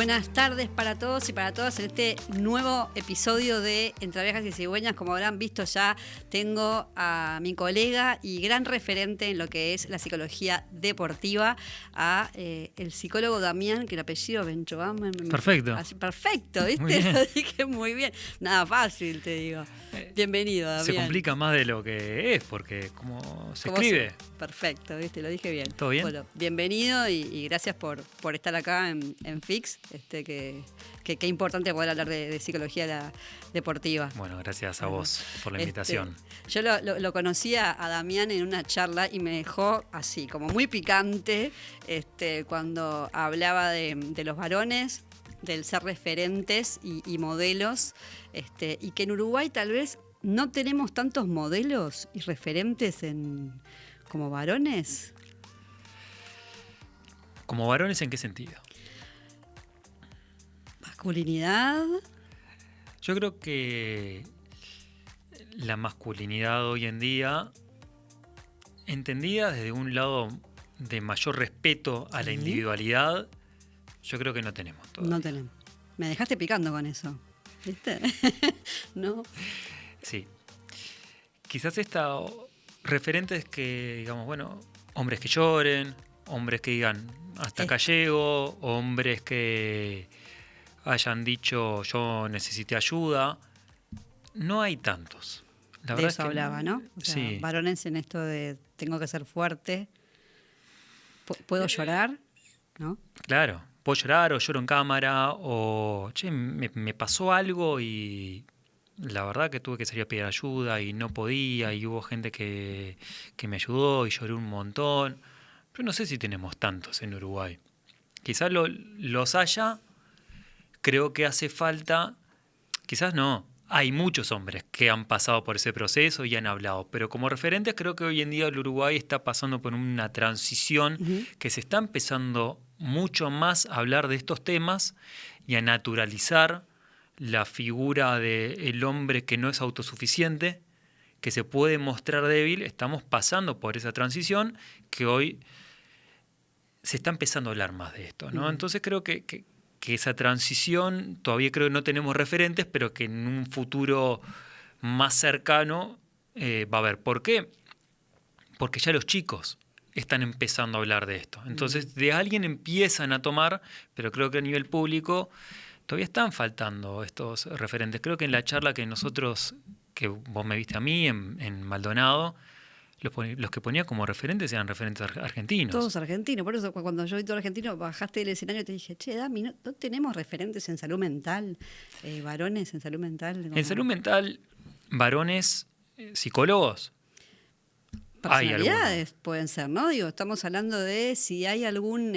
Buenas tardes para todos y para todas en este nuevo episodio de Entre Abejas y Cigüeñas. Como habrán visto ya, tengo a mi colega y gran referente en lo que es la psicología deportiva, a el psicólogo Damián, que el apellido Benchoam. Perfecto. Perfecto, ¿viste? Lo dije muy bien. Nada fácil, te digo. Bienvenido, Damián. Se complica más de lo que es, porque como se escribe. Perfecto, ¿viste? Lo dije bien. ¿Todo bien? Bueno, bienvenido y gracias por estar acá en Fix. Que qué importante poder hablar de psicología deportiva. Bueno, gracias a vos por la invitación. Yo lo conocí a Damián en una charla y me dejó así, como muy picante, cuando hablaba de los varones, del ser referentes y modelos, y que en Uruguay tal vez no tenemos tantos modelos y referentes como varones. ¿Como varones en qué sentido? Masculinidad. Yo creo que la masculinidad hoy en día, entendida desde un lado de mayor respeto a la individualidad, yo creo que no tenemos todavía. No tenemos. Me dejaste picando con eso, ¿viste? ¿No? Sí. Quizás referentes que, digamos, bueno, hombres que lloren, hombres que digan hasta acá llego, hombres que hayan dicho yo necesité ayuda, no hay tantos. La de verdad eso es que hablaba, ¿no? O sea, sí. Varones en esto de tengo que ser fuerte, ¿puedo llorar? ¿No? Claro, puedo llorar o lloro en cámara o che, me pasó algo y la verdad que tuve que salir a pedir ayuda y no podía y hubo gente que me ayudó y lloré un montón. Pero no sé si tenemos tantos en Uruguay. Quizás los haya, creo que hace falta, quizás no, hay muchos hombres que han pasado por ese proceso y han hablado, pero como referentes creo que hoy en día el Uruguay está pasando por una transición que se está empezando mucho más a hablar de estos temas y a naturalizar la figura del hombre que no es autosuficiente, que se puede mostrar débil. Estamos pasando por esa transición que hoy se está empezando a hablar más de esto, ¿no? Entonces creo que esa transición, todavía creo que no tenemos referentes, pero que en un futuro más cercano va a haber. ¿Por qué? Porque ya los chicos están empezando a hablar de esto. Entonces de alguien empiezan a tomar, pero creo que a nivel público todavía están faltando estos referentes. Creo que en la charla que vos me viste a mí en Maldonado, los que ponía como referentes eran referentes argentinos. Todos argentinos. Por eso cuando yo vi todo argentino, bajaste del escenario y te dije, che, Dami, ¿no tenemos referentes en salud mental? Varones en salud mental. En salud mental, varones, psicólogos. Personalidades pueden ser, ¿no? Digo, estamos hablando de si hay algún,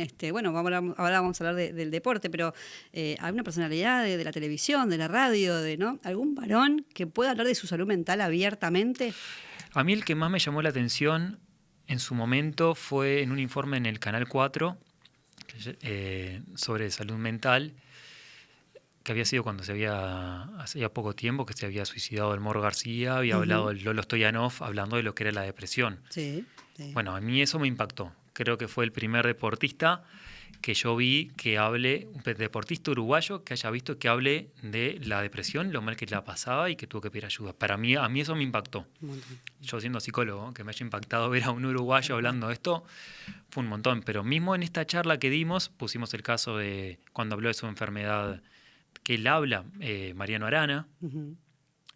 ahora vamos a hablar del deporte, pero alguna personalidad de la televisión, de la radio, ¿no? ¿Algún varón que pueda hablar de su salud mental abiertamente? A mí el que más me llamó la atención en su momento fue en un informe en el Canal 4 sobre salud mental, que había sido cuando hacía poco tiempo que se había suicidado el Moro García, había hablado el Lolo Stoyanov, hablando de lo que era la depresión. Sí. Bueno, a mí eso me impactó. Creo que fue el primer deportista que yo vi que hable, un deportista uruguayo que haya visto que hable de la depresión, lo mal que la pasaba y que tuvo que pedir ayuda. A mí eso me impactó. Yo siendo psicólogo, que me haya impactado ver a un uruguayo hablando de esto, fue un montón. Pero mismo en esta charla que dimos, pusimos el caso de cuando habló de su enfermedad, que él habla, Mariano Arana.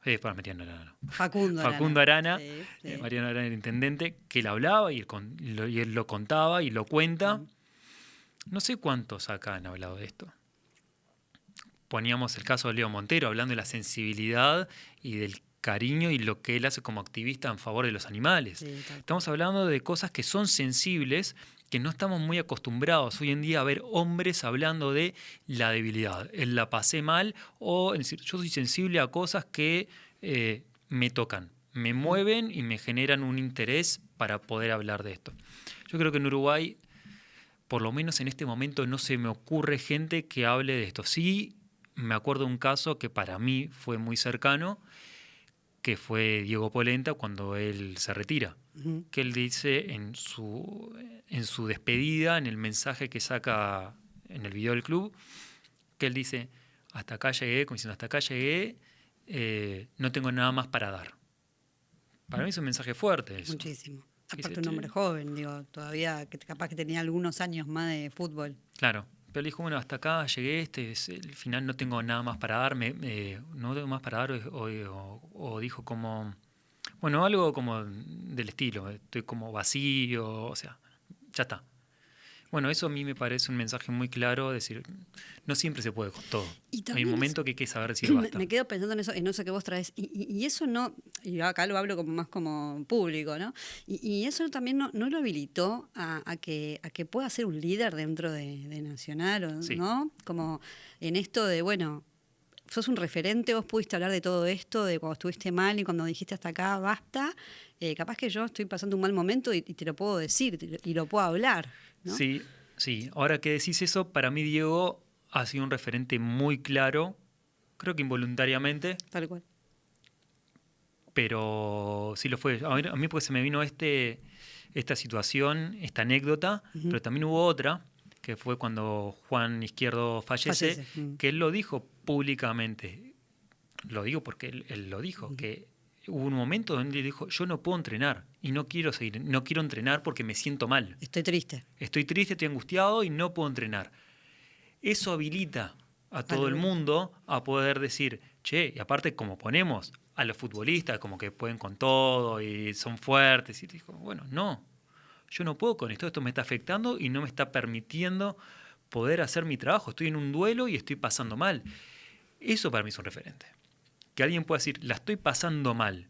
Mariano Arana. Facundo Arana, sí. Mariano Arana, el intendente, que él hablaba y él lo contaba y lo cuenta. No sé cuántos acá han hablado de esto. Poníamos el caso de Leo Montero, hablando de la sensibilidad y del cariño y lo que él hace como activista en favor de los animales. Sí, estamos hablando de cosas que son sensibles, que no estamos muy acostumbrados hoy en día a ver hombres hablando de la debilidad. Él la pasé mal, o es decir, yo soy sensible a cosas que me tocan, me mueven y me generan un interés para poder hablar de esto. Yo creo que en Uruguay, por lo menos en este momento, no se me ocurre gente que hable de esto. Sí, me acuerdo de un caso que para mí fue muy cercano, que fue Diego Polenta cuando él se retira. Que él dice en su despedida, en el mensaje que saca en el video del club, que él dice, hasta acá llegué, como diciendo, hasta acá llegué, no tengo nada más para dar. Para mí es un mensaje fuerte eso. Muchísimo. Que Aparte dice, un hombre joven, digo, todavía que capaz que tenía algunos años más de fútbol. claro, pero él dijo, bueno, hasta acá llegué, este es el final, no tengo nada más para dar, no tengo más para dar, o dijo como, bueno, algo como del estilo, estoy como vacío, o sea, ya está. Bueno, eso a mí me parece un mensaje muy claro, decir, no siempre se puede con todo. Hay un momento que hay que saber decir basta. Me quedo pensando en eso que vos traes. Y eso no, y acá lo hablo como más como público, ¿no? Y eso también no lo habilitó a que pueda ser un líder dentro de Nacional, Sí. ¿no? Como en esto de, bueno, sos un referente, vos pudiste hablar de todo esto, de cuando estuviste mal y cuando dijiste hasta acá, basta. Capaz que yo estoy pasando un mal momento y te lo puedo decir y lo puedo hablar, ¿no? Sí, sí. Ahora que decís eso, para mí Diego ha sido un referente muy claro, creo que involuntariamente, Tal cual. pero sí lo fue. A mí porque se me vino esta situación, esta anécdota, pero también hubo otra, que fue cuando Juan Izquierdo fallece. Que él lo dijo públicamente. Lo digo porque él lo dijo, que hubo un momento donde él dijo, yo no puedo entrenar y no quiero seguir, no quiero entrenar porque me siento mal. Estoy triste. Estoy triste, estoy angustiado y no puedo entrenar. Eso habilita a todo el mundo a poder decir, che, y aparte como ponemos a los futbolistas como que pueden con todo y son fuertes, y dijo, bueno, no, yo no puedo con esto me está afectando y no me está permitiendo poder hacer mi trabajo, estoy en un duelo y estoy pasando mal. Eso para mí es un referente. Que alguien pueda decir, la estoy pasando mal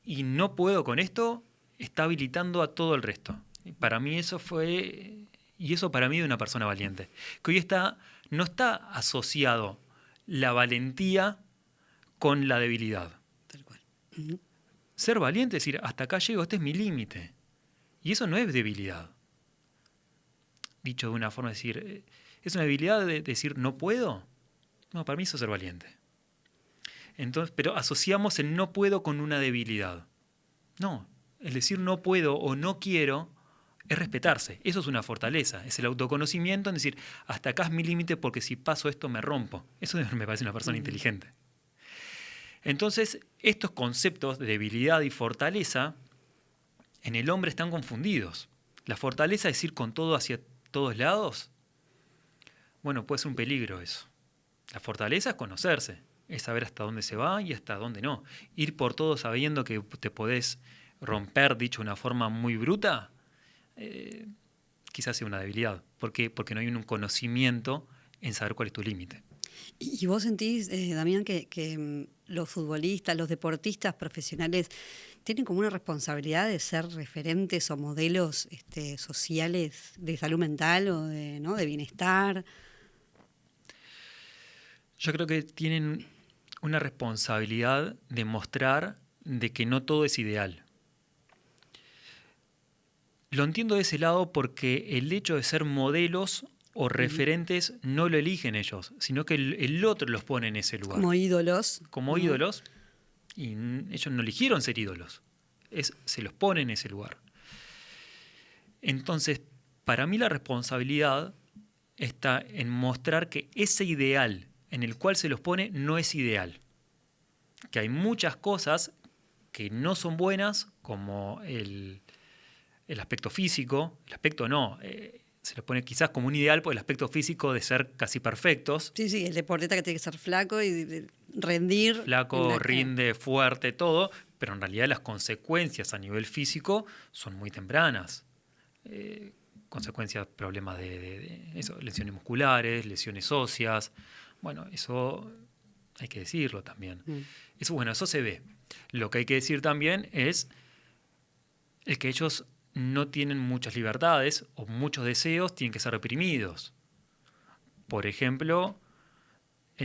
y no puedo con esto, está habilitando a todo el resto. Y para mí eso fue, y eso para mí de una persona valiente. Que hoy no está asociado la valentía con la debilidad. Tal cual. Ser valiente es decir, hasta acá llego, este es mi límite. Y eso no es debilidad. Dicho de una forma, decir, ¿es una debilidad de decir no puedo? No, para mí eso es ser valiente. Entonces, pero asociamos el no puedo con una debilidad. No, el decir no puedo o no quiero es respetarse. Eso es una fortaleza, es el autoconocimiento en decir, hasta acá es mi límite porque si paso esto me rompo. Eso me parece una persona inteligente. Entonces, estos conceptos de debilidad y fortaleza en el hombre están confundidos. La fortaleza es ir con todo hacia todos lados. Bueno, puede ser un peligro eso. La fortaleza es conocerse, es saber hasta dónde se va y hasta dónde no. Ir por todo sabiendo que te podés romper, dicho de una forma muy bruta, quizás sea una debilidad. ¿Por qué? Porque no hay un conocimiento en saber cuál es tu límite. ¿Y vos sentís, Damián, que los futbolistas, los deportistas profesionales tienen como una responsabilidad de ser referentes o modelos sociales de salud mental o de bienestar? Yo creo que tienen una responsabilidad de mostrar de que no todo es ideal. Lo entiendo de ese lado porque el hecho de ser modelos o referentes no lo eligen ellos, sino que el otro los pone en ese lugar. Como ídolos. Como ídolos, y ellos no eligieron ser ídolos, se los pone en ese lugar. Entonces, para mí la responsabilidad está en mostrar que ese ideal en el cual se los pone no es ideal. Que hay muchas cosas que no son buenas, como el aspecto físico, el aspecto no, se los pone quizás como un ideal por el aspecto físico de ser casi perfectos. Sí, el deportista que tiene que ser flaco y rendir. Flaco, rinde, fuerte, todo, pero en realidad las consecuencias a nivel físico son muy tempranas. Consecuencias, problemas de eso, lesiones musculares, lesiones óseas. Bueno, eso hay que decirlo también. Eso se ve. Lo que hay que decir también es el que ellos no tienen muchas libertades o muchos deseos tienen que ser reprimidos. Por ejemplo, y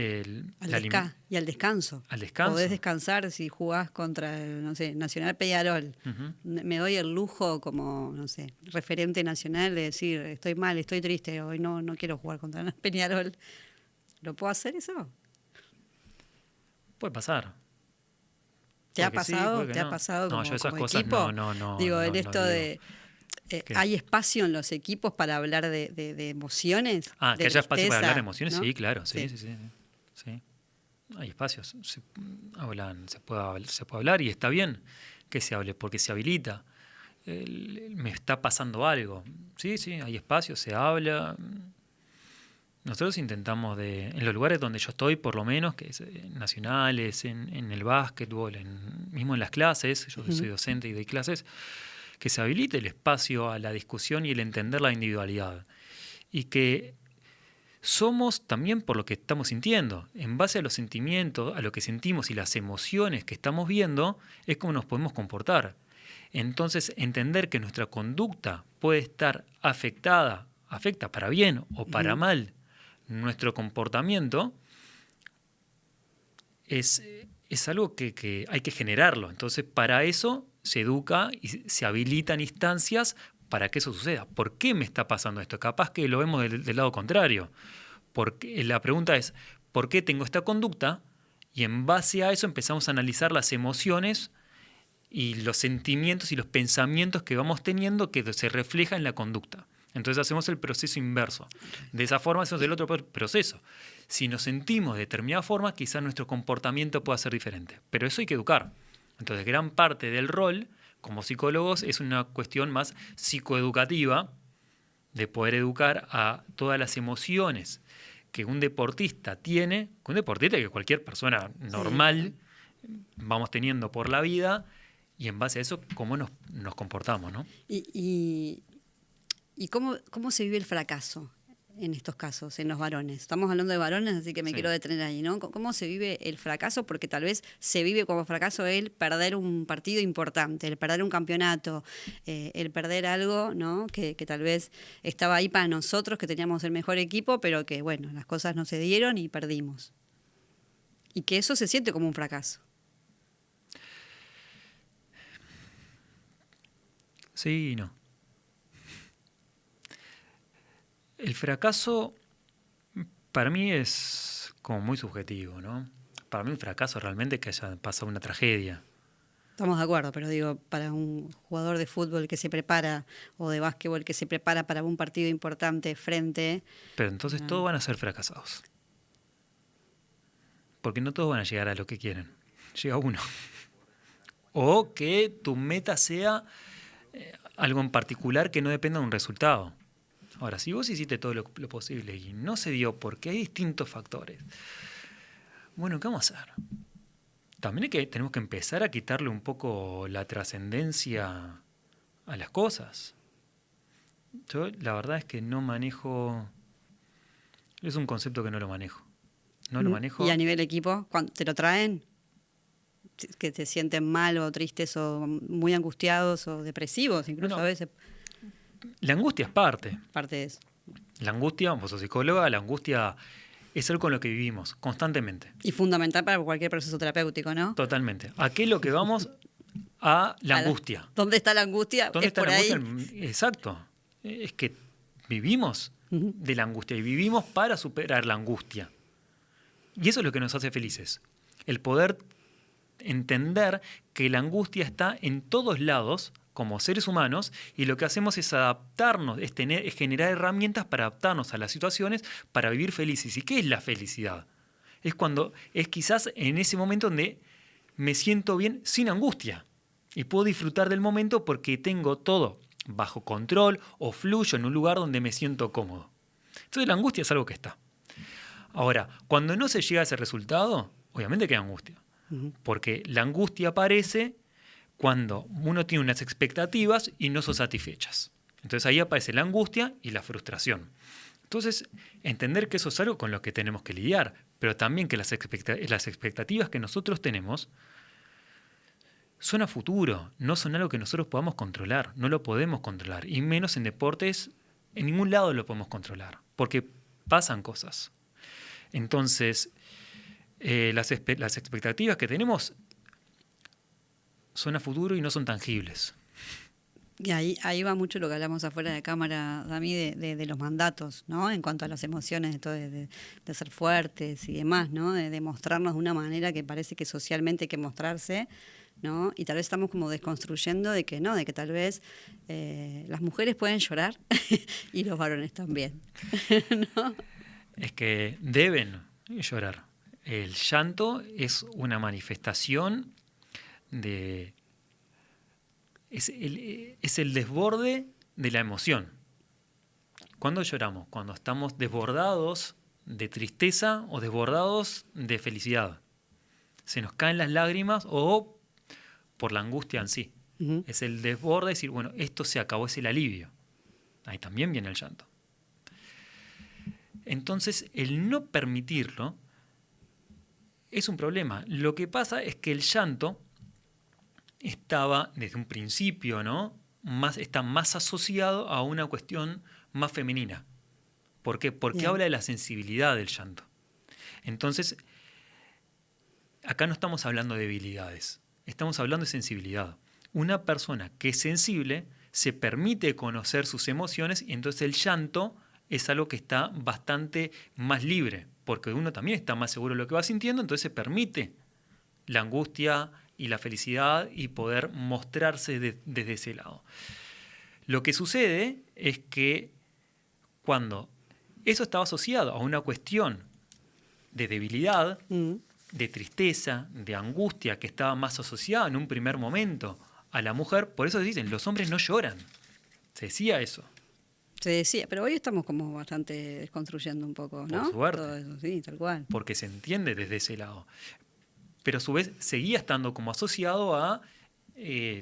al descanso. Al descanso. Podés descansar si jugás contra, Nacional Peñarol. Me doy el lujo como, referente nacional de decir, estoy mal, estoy triste, hoy no quiero jugar contra Peñarol. ¿Lo puedo hacer eso? Puede pasar. ¿Te ha pasado? Sí, ¿Te ha pasado no, como, yo esas como cosas equipo? no. Digo, en esto de... ¿Hay espacio en los equipos para hablar de emociones? Que haya espacio para hablar de emociones, ¿no? sí, claro, sí. Sí. Hay espacios, se puede hablar y está bien que se hable, porque se habilita. Me está pasando algo. Sí, hay espacios, se habla. Nosotros intentamos, en los lugares donde yo estoy, por lo menos, que es nacionales, en el básquetbol, mismo en las clases, yo soy docente y doy clases, que se habilite el espacio a la discusión y el entender la individualidad. Y que somos también por lo que estamos sintiendo. En base a los sentimientos, a lo que sentimos y las emociones que estamos viendo, es como nos podemos comportar. Entonces, entender que nuestra conducta puede estar afecta para bien o para mal nuestro comportamiento, es algo que hay que generarlo. Entonces, para eso se educa y se habilitan instancias para que eso suceda. ¿Por qué me está pasando esto? Capaz que lo vemos del lado contrario. Porque la pregunta es, ¿por qué tengo esta conducta? Y en base a eso empezamos a analizar las emociones y los sentimientos y los pensamientos que vamos teniendo que se reflejan en la conducta. Entonces hacemos el proceso inverso. De esa forma hacemos el otro proceso. Si nos sentimos de determinada forma, quizás nuestro comportamiento pueda ser diferente. Pero eso hay que educar. Entonces, gran parte del rol como psicólogos es una cuestión más psicoeducativa, de poder educar a todas las emociones que un deportista tiene, que cualquier persona normal vamos teniendo por la vida, y en base a eso, cómo nos comportamos, ¿no? ¿Y cómo se vive el fracaso en estos casos, en los varones? Estamos hablando de varones, así que me quiero detener ahí, ¿no? ¿Cómo se vive el fracaso? Porque tal vez se vive como fracaso el perder un partido importante, el perder un campeonato, el perder algo, ¿no? Que tal vez estaba ahí para nosotros, que teníamos el mejor equipo, pero que, bueno, las cosas no se dieron y perdimos. Y que eso se siente como un fracaso. Sí y no. El fracaso para mí es como muy subjetivo, ¿no? Para mí un fracaso realmente es que haya pasado una tragedia. Estamos de acuerdo, pero digo, para un jugador de fútbol que se prepara, o de básquetbol que se prepara para un partido importante frente... Pero entonces todos van a ser fracasados. Porque no todos van a llegar a lo que quieren. Llega uno. O que tu meta sea algo en particular que no dependa de un resultado. Ahora, si vos hiciste todo lo posible y no se dio porque hay distintos factores, bueno, ¿qué vamos a hacer? También tenemos que empezar a quitarle un poco la trascendencia a las cosas. Yo la verdad es que no manejo... Es un concepto que no lo manejo. No lo manejo. ¿Y a nivel equipo, cuando te lo traen? ¿Que te sienten mal o tristes o muy angustiados o depresivos incluso a veces? La angustia es parte. Parte de eso. La angustia, vos sos psicóloga, la angustia es algo con lo que vivimos constantemente. Y fundamental para cualquier proceso terapéutico, ¿no? Totalmente. ¿A qué es lo que vamos? A la angustia. ¿Dónde está la angustia? ¿Dónde está por la ahí. angustia? Exacto. Es que vivimos de la angustia y vivimos para superar la angustia. Y eso es lo que nos hace felices. El poder entender que la angustia está en todos lados como seres humanos, y lo que hacemos es adaptarnos, es generar herramientas para adaptarnos a las situaciones para vivir felices. ¿Y qué es la felicidad? Es quizás en ese momento donde me siento bien sin angustia y puedo disfrutar del momento porque tengo todo bajo control o fluyo en un lugar donde me siento cómodo. Entonces la angustia es algo que está. Ahora, cuando no se llega a ese resultado, obviamente queda angustia, porque la angustia aparece cuando uno tiene unas expectativas y no son satisfechas. Entonces ahí aparece la angustia y la frustración. Entonces, entender que eso es algo con lo que tenemos que lidiar, pero también que las expectativas que nosotros tenemos son a futuro, no son algo que nosotros podamos controlar, no lo podemos controlar, y menos en deportes, en ningún lado lo podemos controlar, porque pasan cosas. Entonces, las expectativas que tenemos son a futuro y no son tangibles. Y ahí va mucho lo que hablamos afuera de cámara, Dami, de los mandatos, ¿no? En cuanto a las emociones, de ser fuertes y demás, ¿no? De mostrarnos de una manera que parece que socialmente hay que mostrarse, ¿no? Y tal vez estamos como desconstruyendo de que no, de que tal vez las mujeres pueden llorar y los varones también, ¿no? Es que deben llorar. El llanto es una manifestación de... Es el desborde de la emoción. ¿Cuándo lloramos? Cuando estamos desbordados de tristeza o desbordados de felicidad. Se nos caen las lágrimas o por la angustia en sí. Ujú. Es el desborde, decir, bueno, esto se acabó, es el alivio. Ahí también viene el llanto. Entonces, el no permitirlo es un problema. Lo que pasa es que el llanto estaba desde un principio, ¿no? Está más asociado a una cuestión más femenina. ¿Por qué? Porque Bien. habla de la sensibilidad del llanto. Entonces, acá no estamos hablando de debilidades, estamos hablando de sensibilidad. Una persona que es sensible se permite conocer sus emociones y entonces el llanto es algo que está bastante más libre, porque uno también está más seguro de lo que va sintiendo, entonces se permite la angustia y la felicidad y poder mostrarse desde ese lado. Lo que sucede es que cuando eso estaba asociado a una cuestión de debilidad, de tristeza, de angustia, que estaba más asociada en un primer momento a la mujer, por eso se dicen, los hombres no lloran. Se decía eso. Se decía, pero hoy estamos como bastante desconstruyendo un poco, ¿no? Por suerte. Todo eso, sí, tal cual. Porque se entiende desde ese lado. Pero a su vez seguía estando como asociado a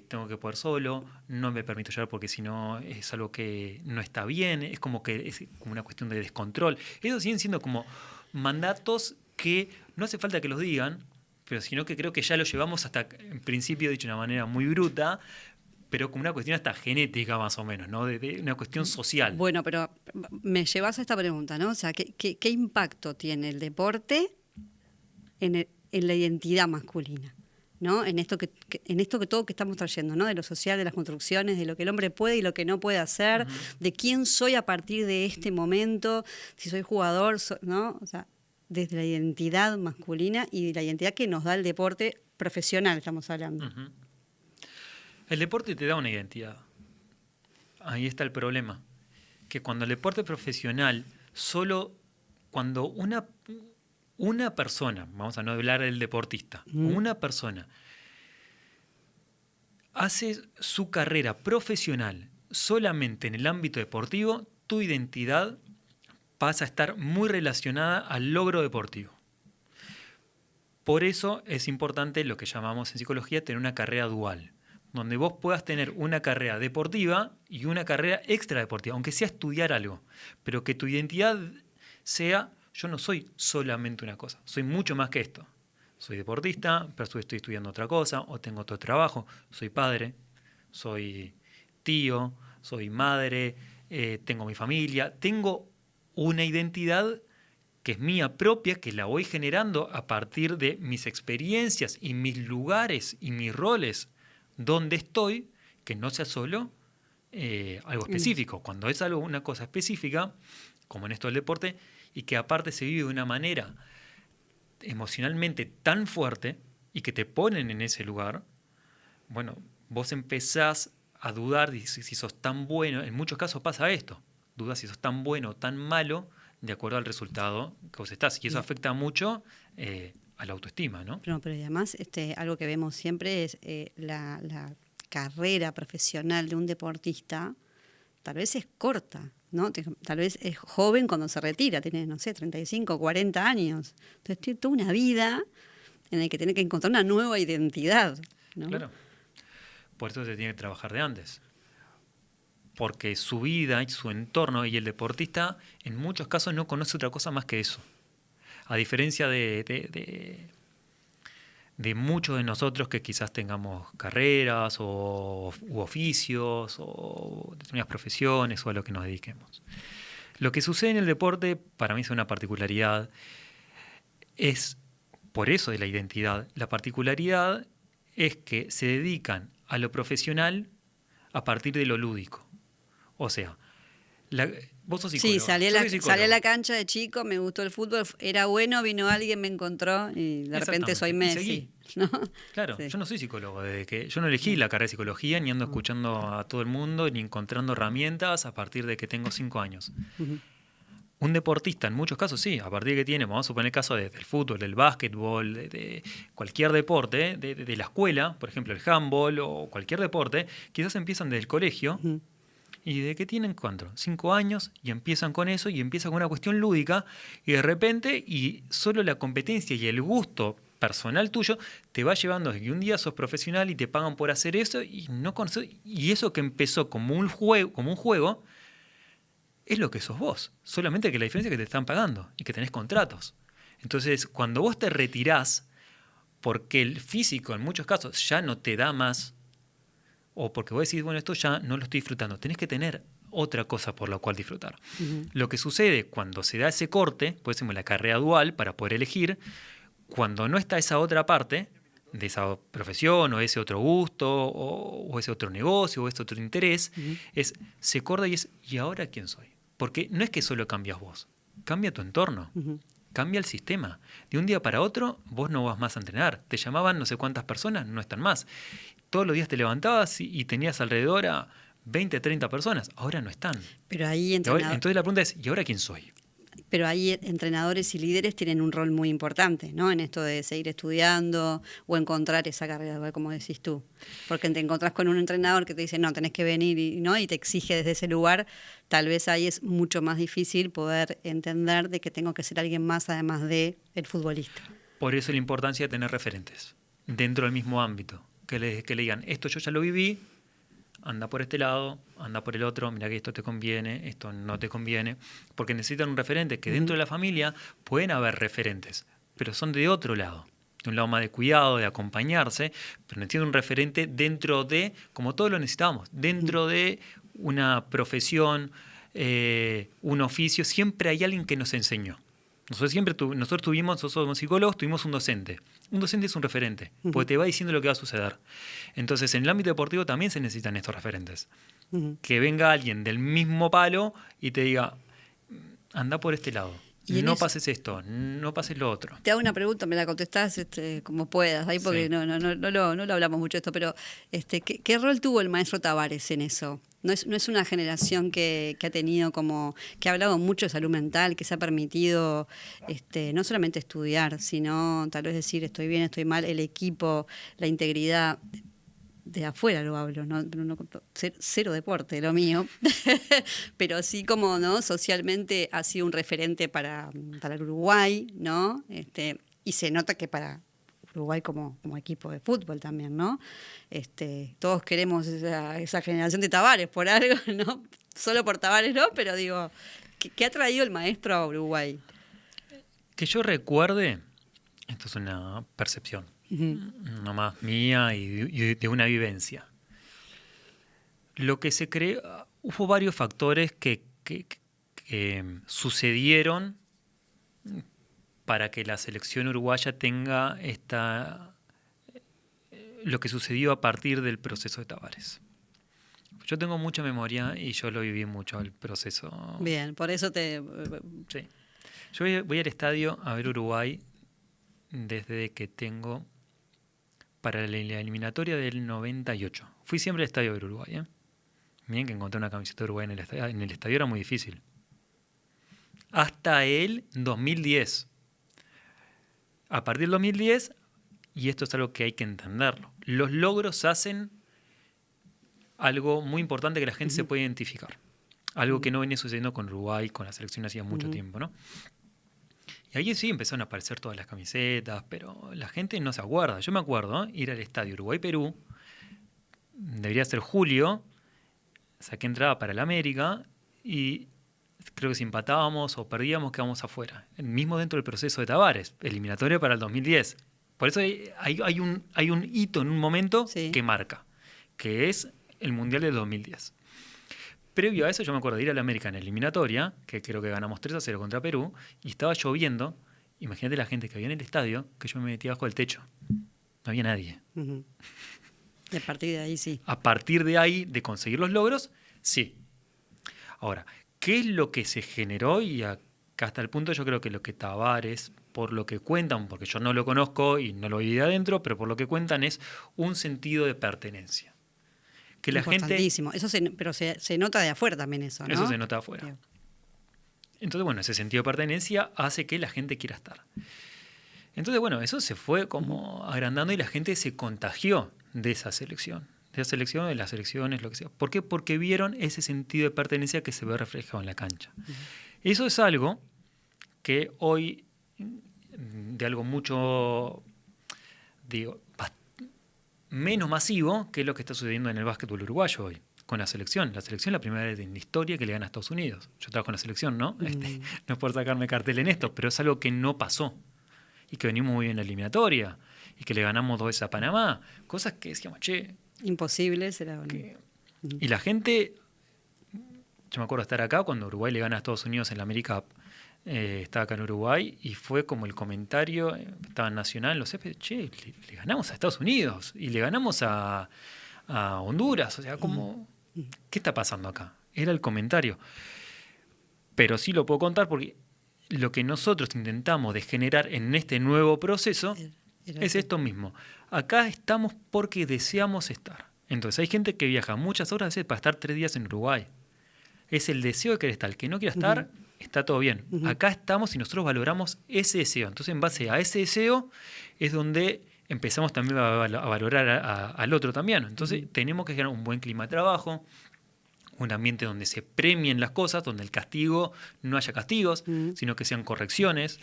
tengo que poder solo, no me permito llorar porque si no es algo que no está bien, es como que es como una cuestión de descontrol. Esos siguen siendo como mandatos que no hace falta que los digan, pero sino que creo que ya lo llevamos hasta, en principio dicho de una manera muy bruta, pero como una cuestión hasta genética más o menos, ¿no? De una cuestión social. Bueno, pero me llevas a esta pregunta, ¿no? O sea, ¿qué impacto tiene el deporte en la identidad masculina? ¿No? En esto que todo que estamos trayendo, ¿no? De lo social, de las construcciones, de lo que el hombre puede y lo que no puede hacer, de quién soy a partir de este momento, si soy jugador, ¿no? O sea, desde la identidad masculina y de la identidad que nos da el deporte profesional, estamos hablando. Uh-huh. El deporte te da una identidad. Ahí está el problema. Que cuando el deporte profesional, solo cuando una persona, vamos a no hablar del deportista, una persona hace su carrera profesional solamente en el ámbito deportivo, tu identidad pasa a estar muy relacionada al logro deportivo. Por eso es importante lo que llamamos en psicología tener una carrera dual, donde vos puedas tener una carrera deportiva y una carrera extradeportiva, aunque sea estudiar algo, pero que tu identidad sea: yo no soy solamente una cosa, soy mucho más que esto. Soy deportista, pero estoy estudiando otra cosa, o tengo otro trabajo, soy padre, soy tío, soy madre, tengo mi familia, tengo una identidad que es mía propia, que la voy generando a partir de mis experiencias y mis lugares y mis roles donde estoy, que no sea solo algo específico. Cuando es algo, una cosa específica, como en esto del deporte, y que aparte se vive de una manera emocionalmente tan fuerte y que te ponen en ese lugar, bueno, vos empezás a dudar de si sos tan bueno. En muchos casos pasa esto, dudas si sos tan bueno o tan malo de acuerdo al resultado que vos estás, y eso afecta mucho a la autoestima, ¿no? Pero además algo que vemos siempre es la carrera profesional de un deportista tal vez es corta, ¿no? Tal vez es joven cuando se retira, tiene, no sé, 35, 40 años. Entonces tiene toda una vida en la que tiene que encontrar una nueva identidad, ¿no? Claro. Por eso se tiene que trabajar de antes. Porque su vida y su entorno, y el deportista en muchos casos no conoce otra cosa más que eso. A diferencia de muchos de nosotros que quizás tengamos carreras u oficios o determinadas profesiones o a lo que nos dediquemos. Lo que sucede en el deporte, para mí es una particularidad, es por eso de la identidad. La particularidad es que se dedican a lo profesional a partir de lo lúdico. O sea, Vos sos Sí, psicóloga. Yo soy salí a la psicólogo. cancha de chico, me gustó el fútbol, era bueno, vino alguien, me encontró y de repente soy Exactamente. Y Messi, seguí. ¿no? Claro, Sí. yo no soy psicólogo, desde que yo no elegí la carrera de psicología, ni ando escuchando a todo el mundo, ni encontrando herramientas a partir de que tengo 5 años. Ujú. Un deportista, en muchos casos sí, a partir de que tiene, vamos a suponer el caso del fútbol, del básquetbol, de cualquier deporte, de la escuela, por ejemplo el handball o cualquier deporte, quizás empiezan desde el colegio. Ujú. ¿Y de qué tienen cuánto? 5 años y empiezan con eso y empiezan con una cuestión lúdica y de repente y solo la competencia y el gusto personal tuyo te va llevando a que un día sos profesional y te pagan por hacer eso y no conoces, y eso que empezó como un juego es lo que sos vos. Solamente que la diferencia es que te están pagando y que tenés contratos. Entonces, cuando vos te retirás porque el físico en muchos casos ya no te da más, o porque vos decís, bueno, esto ya no lo estoy disfrutando, tenés que tener otra cosa por la cual disfrutar. Ujú. Lo que sucede cuando se da ese corte, por ejemplo, la carrera dual para poder elegir, cuando no está esa otra parte de esa profesión o ese otro gusto o ese otro negocio o ese otro interés, Ujú. se corta y es, ¿y ahora quién soy? Porque no es que solo cambias vos, cambia tu entorno. Ujú. Cambia el sistema. De un día para otro, vos no vas más a entrenar. Te llamaban no sé cuántas personas, no están más. Todos los días te levantabas y tenías alrededor a 20, 30 personas. Ahora no están. Pero ahí Entonces la pregunta es, ¿y ahora quién soy? Pero ahí entrenadores y líderes tienen un rol muy importante, ¿no? En esto de seguir estudiando o encontrar esa carrera, como decís tú. Porque te encontrás con un entrenador que te dice, no, tenés que venir, ¿no? Y te exige desde ese lugar. Tal vez ahí es mucho más difícil poder entender de que tengo que ser alguien más además de el futbolista. Por eso la importancia de tener referentes dentro del mismo ámbito. Que le digan, esto yo ya lo viví, anda por este lado, anda por el otro, mira que esto te conviene, esto no te conviene, porque necesitan un referente, que dentro de la familia pueden haber referentes, pero son de otro lado, de un lado más de cuidado, de acompañarse, pero necesitan un referente dentro de, como todos lo necesitamos, dentro de una profesión, un oficio, siempre hay alguien que nos enseñó. Nosotros somos psicólogos, tuvimos un docente. Un docente es un referente, porque te va diciendo lo que va a suceder. Entonces, en el ámbito deportivo también se necesitan estos referentes. Que venga alguien del mismo palo y te diga, anda por este lado, no pases esto, no pases lo otro. Te hago una pregunta, me la contestás como puedas, ahí porque Sí. no lo hablamos mucho de esto, pero ¿qué rol tuvo el maestro Tavares en eso? No es una generación que ha tenido que ha hablado mucho de salud mental, que se ha permitido no solamente estudiar, sino tal vez decir estoy bien, estoy mal, el equipo, la integridad. De afuera lo hablo, cero deporte, lo mío, pero sí como no socialmente ha sido un referente para el Uruguay, ¿no? Y se nota que para Uruguay como equipo de fútbol también, ¿no? Todos queremos esa generación de Tavares por algo, ¿no? Solo por Tavares no, pero digo, ¿qué ha traído el maestro a Uruguay? Que yo recuerde, esto es una percepción, nomás mía y de una vivencia. Lo que se cree, hubo varios factores que sucedieron para que la selección uruguaya tenga lo que sucedió a partir del proceso de Tavares. Yo tengo mucha memoria y yo lo viví mucho, el proceso. Bien, por eso Sí. Yo voy al estadio a ver Uruguay desde que tengo para la eliminatoria del 98. Fui siempre al estadio de Uruguay. Bien que encontré una camiseta de Uruguay en el estadio era muy difícil. Hasta el 2010. A partir del 2010, y esto es algo que hay que entenderlo, los logros hacen algo muy importante que la gente se puede identificar. Algo que no venía sucediendo con Uruguay, con la selección hacía mucho tiempo, ¿no? Y ahí sí empezaron a aparecer todas las camisetas, pero la gente no se acuerda. Yo me acuerdo ir al estadio Uruguay-Perú, debería ser julio, saqué entrada para el América y creo que si empatábamos o perdíamos quedábamos afuera. Mismo dentro del proceso de Tavares, eliminatoria para el 2010. Por eso hay un hito en un momento que marca, que es el Mundial del 2010. Previo a eso yo me acuerdo de ir a la América en eliminatoria, que creo que ganamos 3-0 contra Perú, y estaba lloviendo. Imagínate la gente que había en el estadio, que yo me metía bajo el techo. No había nadie. Y a partir de ahí sí. A partir de ahí, de conseguir los logros, sí. Ahora, ¿Qué es lo que se generó? Y acá hasta el punto yo creo que lo que Tavares, por lo que cuentan, porque yo no lo conozco y no lo vi de adentro, pero por lo que cuentan es un sentido de pertenencia. Que la gente... Importantísimo. Pero se nota de afuera también eso, ¿no? Eso se nota afuera. Bien. Entonces, bueno, ese sentido de pertenencia hace que la gente quiera estar. Entonces, bueno, eso se fue como agrandando y la gente se contagió de esa selección. De la selección, de las selecciones, lo que sea. ¿Por qué? Porque vieron ese sentido de pertenencia que se ve reflejado en la cancha. Eso es algo que hoy, de algo mucho, digo, menos masivo, que es lo que está sucediendo en el básquetbol uruguayo hoy, con la selección. La selección es la primera vez en la historia que le gana a Estados Unidos. Yo trabajo en la selección, ¿no? No es por sacarme cartel en esto, pero es algo que no pasó. Y que venimos muy bien en la eliminatoria. Y que le ganamos 2 veces a Panamá. Cosas que decíamos, che... Imposible será. Y la gente... Yo me acuerdo de estar acá cuando Uruguay le gana a Estados Unidos en la AmeriCup. Estaba acá en Uruguay y fue como el comentario, estaba en Nacional, los céspedes, che, le ganamos a Estados Unidos y le ganamos a Honduras. O sea, como, ¿qué está pasando acá? Era el comentario. Pero sí lo puedo contar porque lo que nosotros intentamos de generar en este nuevo proceso es esto mismo. Acá estamos porque deseamos estar. Entonces hay gente que viaja muchas horas a veces para estar 3 días en Uruguay. Es el deseo de querer estar. El que no quiera estar, está todo bien. Acá estamos y nosotros valoramos ese deseo. Entonces, en base a ese deseo es donde empezamos también a valorar al otro también. Entonces, tenemos que generar un buen clima de trabajo, un ambiente donde se premien las cosas, donde el castigo no haya castigos, sino que sean correcciones.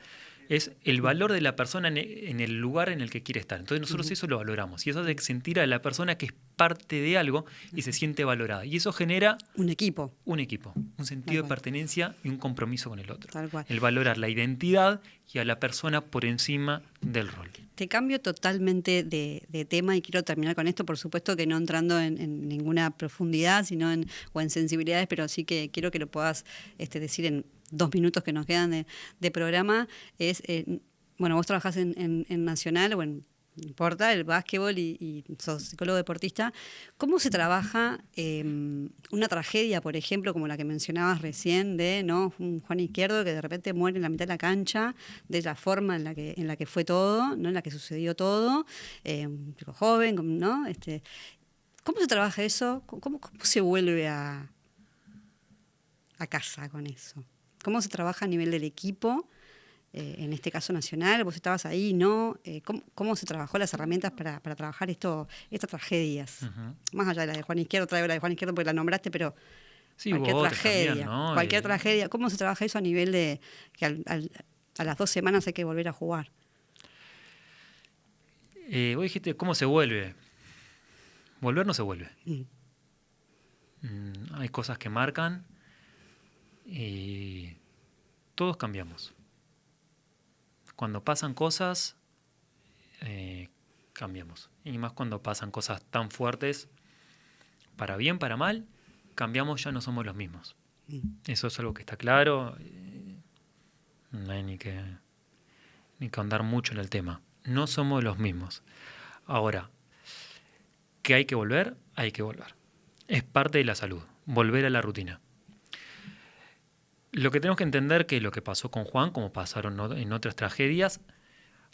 Es el valor de la persona en el lugar en el que quiere estar. Entonces nosotros eso lo valoramos. Y eso hace sentir a la persona que es parte de algo y se siente valorada. Y eso genera... Un equipo. Un sentido de pertenencia y un compromiso con el otro. Tal cual. El valorar la identidad y a la persona por encima del rol. Te cambio totalmente de tema y quiero terminar con esto, por supuesto que no entrando en ninguna profundidad, sino en sensibilidades, pero sí que quiero que lo puedas decir en 2 minutos que nos quedan de programa. Bueno, vos trabajás en Nacional, o no importa, el básquetbol y sos psicólogo deportista. ¿Cómo se trabaja una tragedia, por ejemplo, como la que mencionabas recién, de un Juan Izquierdo que de repente muere en la mitad de la cancha, de la forma en la que fue todo, ¿no? En la que sucedió todo, un chico joven, ¿no? ¿Cómo se trabaja eso? ¿Cómo se vuelve a casa con eso? ¿Cómo se trabaja a nivel del equipo? En este caso Nacional, vos estabas ahí, ¿no? ¿Cómo se trabajó las herramientas para trabajar estas tragedias? Más allá de la de Juan Izquierdo, traigo la de Juan Izquierdo porque la nombraste, pero sí, cualquier tragedia, también, ¿no? cualquier tragedia, ¿cómo se trabaja eso a nivel de que a las 2 semanas hay que volver a jugar? Vos dijiste, ¿cómo se vuelve? Volver no se vuelve. Hay cosas que marcan y todos cambiamos. Cuando pasan cosas, cambiamos. Y más cuando pasan cosas tan fuertes, para bien, para mal, cambiamos, ya no somos los mismos. Eso es algo que está claro. No hay ni que ahondar mucho en el tema. No somos los mismos. Ahora, ¿que hay que volver? Hay que volver. Es parte de la salud. Volver a la rutina. Lo que tenemos que entender que lo que pasó con Juan, como pasaron en otras tragedias,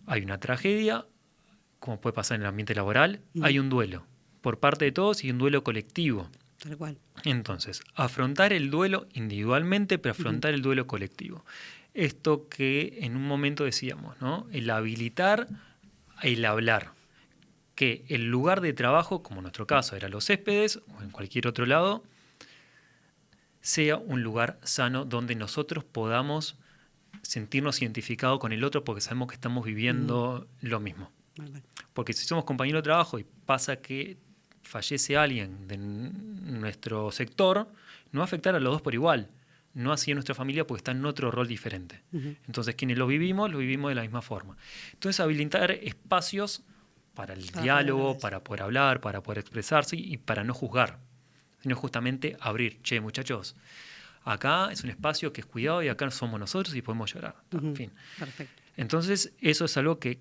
hay una tragedia, como puede pasar en el ambiente laboral, hay un duelo por parte de todos y un duelo colectivo. Tal cual. Entonces, afrontar el duelo individualmente, pero afrontar el duelo colectivo. Esto que en un momento decíamos, ¿no? El habilitar, el hablar. Que el lugar de trabajo, como en nuestro caso era los céspedes o en cualquier otro lado, sea un lugar sano donde nosotros podamos sentirnos identificados con el otro porque sabemos que estamos viviendo lo mismo. Porque si somos compañeros de trabajo y pasa que fallece alguien de nuestro sector, no va a afectar a los dos por igual. No así en nuestra familia porque está en otro rol diferente. Entonces quienes lo vivimos de la misma forma. Entonces habilitar espacios para el diálogo, para poder hablar, para poder expresarse y para no juzgar. Sino justamente abrir, che, muchachos, acá es un espacio que es cuidado y acá somos nosotros y podemos llorar. En fin. Perfecto. Entonces, eso es algo que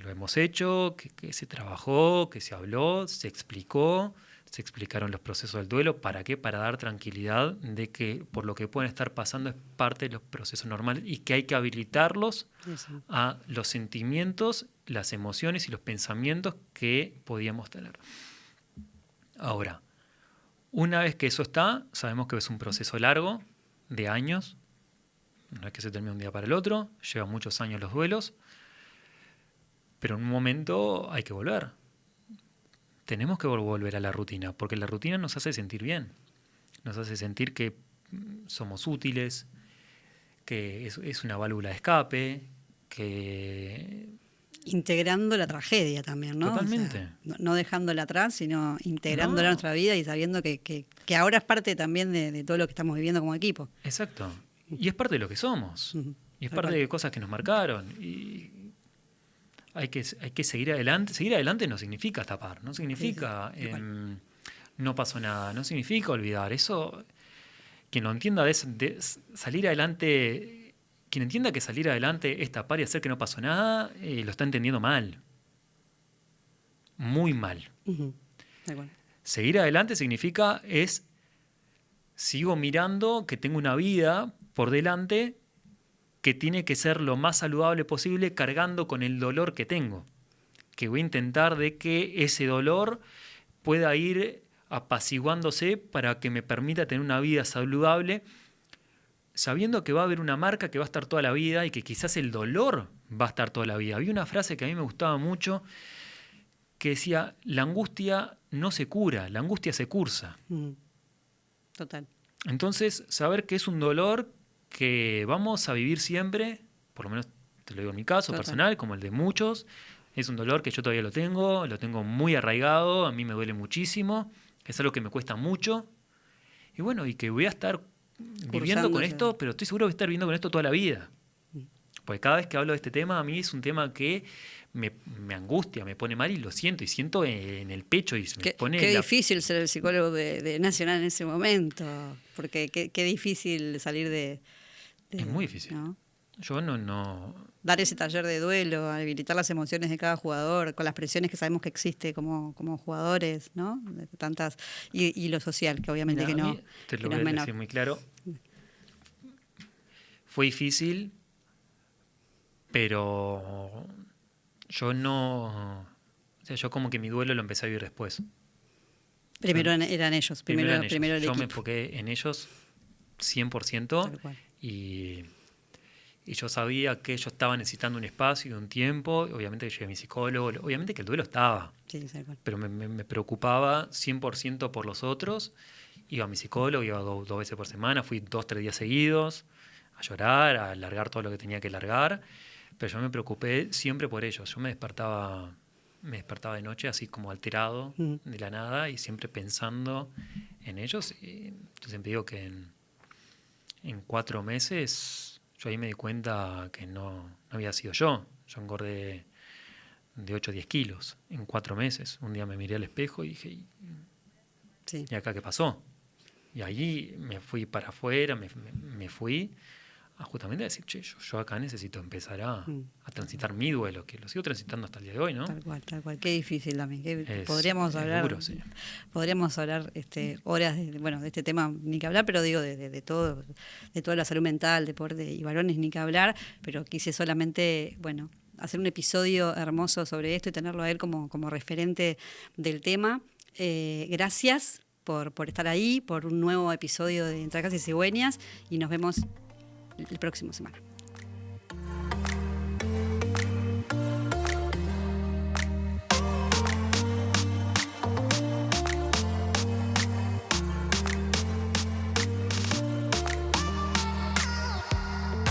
lo hemos hecho, que se trabajó, que se habló, se explicó, se explicaron los procesos del duelo. ¿Para qué? Para dar tranquilidad de que por lo que pueden estar pasando es parte de los procesos normales y que hay que habilitarlos a los sentimientos, las emociones y los pensamientos que podíamos tener. Ahora, una vez que eso está, sabemos que es un proceso largo, de años, no es que se termine un día para el otro, lleva muchos años los duelos, pero en un momento hay que volver. Tenemos que volver a la rutina, porque la rutina nos hace sentir bien, nos hace sentir que somos útiles, que es una válvula de escape, que... Integrando la tragedia también, ¿no? Totalmente. O sea, no dejándola atrás, sino integrándola a nuestra vida y sabiendo que ahora es parte también de todo lo que estamos viviendo como equipo. Exacto. Y es parte de lo que somos. Y es parte de cosas que nos marcaron. Y hay que seguir adelante. Seguir adelante no significa tapar, no significa no pasó nada, no significa olvidar. Eso, quien lo entienda de salir adelante, quien entienda que salir adelante es tapar y hacer que no pasó nada, lo está entendiendo mal. Muy mal. Seguir adelante significa sigo mirando que tengo una vida por delante que tiene que ser lo más saludable posible, cargando con el dolor que tengo. Que voy a intentar de que ese dolor pueda ir apaciguándose para que me permita tener una vida saludable, sabiendo que va a haber una marca que va a estar toda la vida y que quizás el dolor va a estar toda la vida. Había una frase que a mí me gustaba mucho que decía, la angustia no se cura, la angustia se cursa. Total. Entonces, saber que es un dolor que vamos a vivir siempre, por lo menos te lo digo en mi caso personal, como el de muchos, es un dolor que yo todavía lo tengo muy arraigado, a mí me duele muchísimo, es algo que me cuesta mucho, y bueno, y que voy a estar viviendo con esto, pero estoy seguro de estar viviendo con esto toda la vida. Porque cada vez que hablo de este tema, a mí es un tema que me angustia, me pone mal y lo siento, y siento en el pecho y se me pone... Qué difícil ser el psicólogo de Nacional en ese momento, porque qué difícil salir de... Es muy difícil. ¿No? Yo no... Dar ese taller de duelo, habilitar las emociones de cada jugador, con las presiones que sabemos que existe como jugadores, ¿no? De tantas y lo social, que obviamente que no. Te lo voy a decir muy claro. Fue difícil, pero yo no... O sea, yo como que mi duelo lo empecé a vivir después. Primero eran ellos. Primero el yo equipo. Me enfoqué en ellos 100%. Y yo sabía que ellos estaban necesitando un espacio y un tiempo. Obviamente que llegué a mi psicólogo. Obviamente que el duelo estaba. Sí, pero me preocupaba 100% por los otros. Iba a mi psicólogo, iba dos veces por semana. Fui 2-3 días seguidos a llorar, a largar todo lo que tenía que largar. Pero yo me preocupé siempre por ellos. Yo me despertaba de noche así como alterado de la nada y siempre pensando en ellos. Y yo siempre digo que en 4 meses, yo ahí me di cuenta que no había sido yo. Yo engordé de 8 a 10 kilos en 4 meses. Un día me miré al espejo y dije, ¿y acá qué pasó? Y ahí me fui para afuera, me fui a justamente a decir, yo acá necesito empezar a transitar mi duelo, que lo sigo transitando hasta el día de hoy, ¿no? Tal cual. Qué difícil también. Podríamos hablar duro, sí. Podríamos hablar horas de este tema, ni que hablar, pero digo de todo, de toda la salud mental, deporte y varones, ni que hablar, pero quise solamente, hacer un episodio hermoso sobre esto y tenerlo a él como referente del tema. Gracias por estar ahí, por un nuevo episodio de Entre Acá y Cigüeñas, y nos vemos el próximo semana.